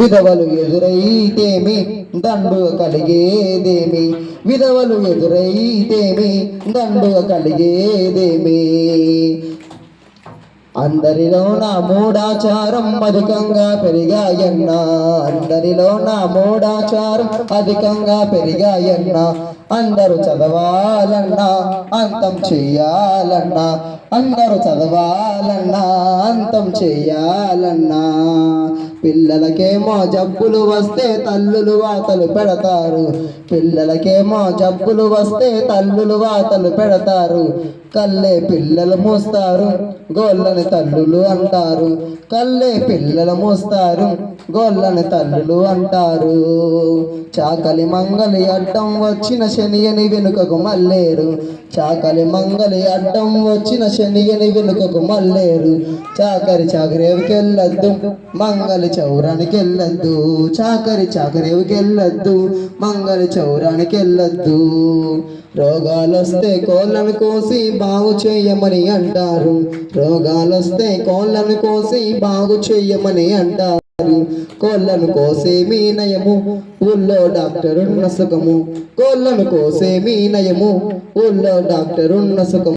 విధవలు ఎదురైతేమి దండు కలిగేదేమి, విధవలు ఎదురైతేమి దండు కలిగేదేమి. అందరిలో నా మూఢాచారం అధికంగా పెరిగాయన్నా, అందరిలో నా మూఢాచారం అధికంగా పెరిగాయన్నా. అందరూ చదవాలన్నా అంతం చెయ్యాలన్నా, అందరూ చదవాలన్నా అంతం చెయ్యాలన్నా. పిల్లలకేమో జబ్బులు వస్తే తల్లులు వాతలు పెడతారు, పిల్లలకేమో జబ్బులు వస్తే తల్లులు వాతలు పెడతారు. కల్లే పిల్లలు మోస్తారు గోళ్ళని తల్లులు అంటారు, కల్లే పిల్లలు మోస్తారు గోళ్ళని తల్లులు అంటారు. చాకలి మంగలి అడ్డం వచ్చిన శనియని వెనుకకు మల్లేరు, చాకలి మంగలి అడ్డం వచ్చిన శనియని వెనుకకు మల్లేరు. చాకరేవికి వెళ్ళొద్దు మంగలి చౌరానికి వెళ్ళొద్దు, చాకరేవికి వెళ్ళొద్దు మంగలి చౌరానికి వెళ్ళొద్దు. రోగాలొస్తే కోళ్ళను కోసి బాగు చేయమని అంటారు, రోగాలొస్తే కోళ్ళను కోసి బాగు చేయమని అంటారు. కోళ్ళను కోసే మీ నయము ఊళ్ళో డాక్టరున్న సుఖము, కోళ్ళను కోసే మీ నయము ఊళ్ళో డాక్టరున్న సుఖము.